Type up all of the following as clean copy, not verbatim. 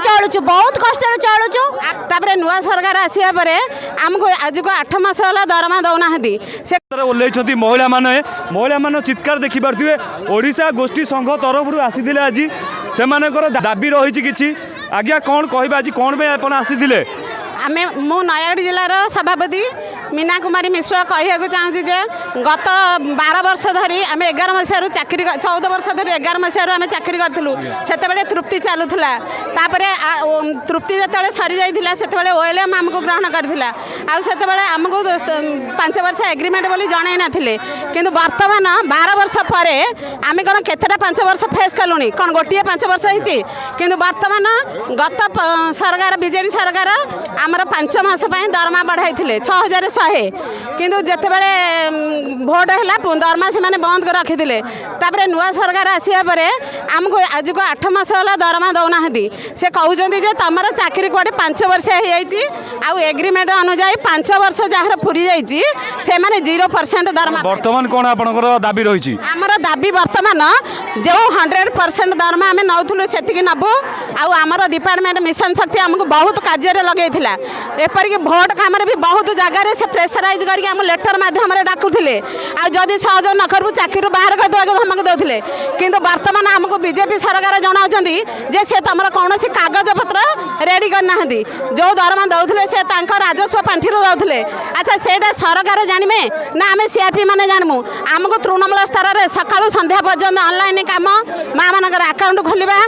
चलुचु बहुत कष्ट चलुचु तापर नुआ सरकार आसिया परे हमको आज को 8 मास होला दरमा दौना हदी से ओल्लैछंती महिला माने चित्कार देखि पारथिबे ओडिशा गोष्ठी संघ तरफ आसीथिले आज सेमानकर दाबी रही किछि आज्ञा कोन कहबा आज कोन पे आपण आसीथिले आमे मु नयागढ़ जिलार सभापति मीना कुमारी मिश्र कहू चाहूँ जे गत 12 वर्ष धरी आम 11 मसीह चाकरी 14 वर्ष धरी 11 मसीह आम चाकरी करूँ से तृप्ति चलूला तापर तृप्ति जिते सरी जाता से ओएलएम आमको ग्रहण करता आमको 5 वर्ष एग्रीमेंट बोली जन ना कि बर्तमान 12 वर्ष पर आम कौन केतटा 5 वर्ष फेस कलुनी कौन गोटे 5 वर्ष होती कि बर्तमान गत सरकार बीजेडी सरकार आमर 5 मास दरमा बढ़ाई 6100 किंतु जितेबाला भोट है दरमा से बंद कर रखी तापर नुआ सरकार आसिया परे आमको आज को 8 मास है दरमा दौना से कहते तुम चाकरी कौटे 5 वर्ष हो एग्रीमेंट अनुजाई 5 वर्ष जहाँ पूरी जाइए 0% दरमा बर्तमान कौन आपनकर दाबी रही आमर दाबी बर्तमान जो 100% दरमा आम नौलु से नबू आमर डिपार्टमेंट मिशन शक्ति आमको बहुत कार्य लगे एपरिक भोट काम भी बहुत जगार से प्रेसराइज करके आम लेटर मध्यम डाकुले आदि सहयोग न करू चाकरी बाहर करदेक धमक देते किंतु बर्तमान आमको बीजेपी सरकार जनाऊँ जे से तुम कौन कागज पत्र रेडी करना जो दरमा दौले से राजस्व पांठि दौले अच्छा से सरकार जानवे ना आम सीआरपी मैंने जानमु आमको तृणमूल स्तर में सका संध्या पर्यंत ऑनलाइन कम माँ मान अकाउंट खोलवा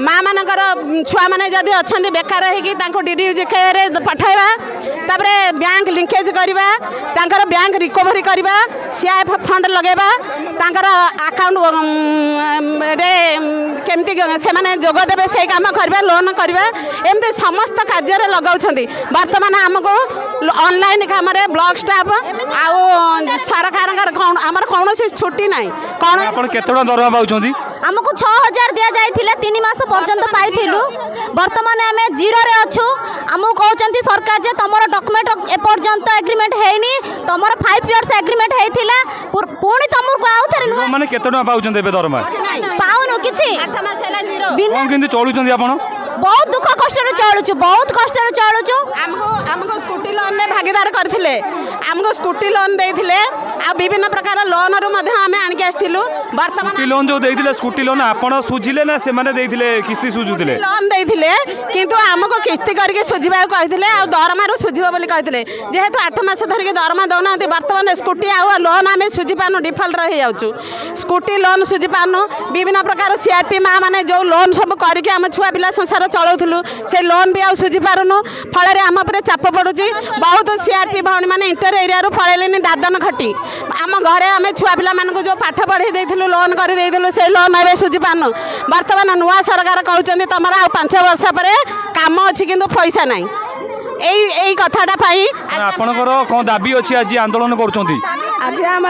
माँ मान छुआ मैंने जदि अच्छा बेकार हो डीडीयूजीके पठाइबा तापर बैंक लिंकेज करवा बैंक रिकवरी करवा सीआईएफ फंड लगेबा अकाउंट केमती से जोगदेवे से कम करवा लोन करवा एमती समस्त कार्य लगाउछंती वर्तमान आमको ऑनलाइन काम ब्लॉक स्टाफ आउ सरकार आमर कौन छुट्टी ना कौन आपण केतडा दरमा पाउछंती आमको 6000 दिया जाइथिले 3 मास पर्यंत पाइथिलु वर्तमान आम जीरो रे अच्छु आमको कहते सरकार जे तुम डॉक्यूमेंट एपर्यंत एग्रीमेंट हैनी तुम 5 इयर्स एग्रीमेंट हैथिला पुणी तुमको आउ थरे माने केतडा पाउछंती बे दरमा पाउनु किछि 8 मास हैला जीरो कोन किंतु चलुछंती आपण बहुत दुख कष्ट चलुचु बहुत कष्ट चलुचु आमको स्कूटी लोन में भागीदार करथिले आमको स्कूटी लोन देथिले आ विभिन्न प्रकार लोन रु मध्ये आमे आनिके आस्थिलु वर्तमान स्कूटी लोन जो देथिले स्कूटी लोन आपण सुझिले ना से माने देथिले किस्ती सुझुथिले लोन देथिले किंतु आमको किस्ती करके सुझिबा कहिथिले आ दरमा रु सुझिबा बोली कहिथिले जेहेतु 8 मास धरि दरमा दौना वर्तमान स्कूटी आ लोन आमे सुझि पानु डिफॉल्ट रहि जाउछु स्कूटी लोन सुझि पानु विभिन्न प्रकार सीआरपी माँ माने जो लोन सब करके आम छुआ पिला संसार चलाऊलु से लोन भी आझी पारुनु फल आम पर चाप पड़ुची बहुत सीआरपी भौणी मैंने इंटर एरिया पलैले दादन खटी आम घरे आम छुआ पिला मानक जो पाठ पढ़े देलु लोन कर से लोन ए सुझी पारनु बर्तमान नुआ सरकार कहते तुम आ 5 वर्ष पर काम अच्छी कि पैसा ना यही कथाटा आपणकर कौन दाबी अच्छी आज आंदोलन करुँच आज आम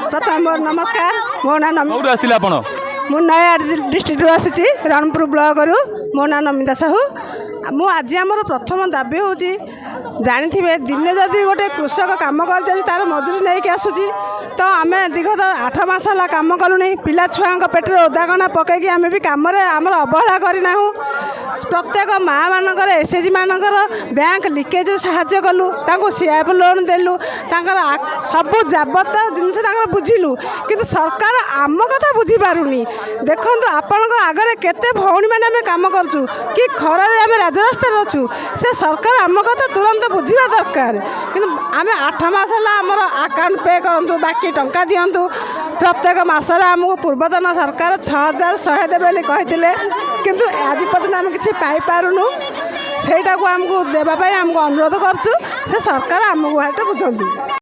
प्रथम नमस्कार मो ना कौट आसते आपण मु नयागढ़ डिस्ट्रिक्ट आसी रणपुर ब्लॉक रु मो ना नमिता साहू मु आज आमर प्रथम दाबी हूँ जानी दिने जदि गोटे कृषक कम कर तार मजूरी नहीं कि आसूसी तो आम विगत 8 मास है कम कलुनी पिला छुआ पेटर ओदागना पकईकि आम भी कम आमर अवहेला करना प्रत्येक माँ मानकर एसएचजी मानकर बैंक लिकेज साहाय्य कलु सीआईएफ लोन देलु सबू जाबत जिनस बुझिलु किंतु सरकार आम कथा बुझी पारुनी देखु आपण आगे केते भौणी मैंने आम कम करूँ कि खरारे आम राजरास्तार अच्छु से सरकार आम कथा तुरंत बुझा दरकार किंतु आम 8 मास है आमर अकाउंट पे करूँ बाकी टंका दिंतु प्रत्येक मसरे आमको पूर्वतन सरकार 6100 देवे कहते किंतु आज पर्यटन आम कि पाइपारूनु सेटा को आमको देवाई आमको अनुरोध करूँ से सरकार आमको बुझातु।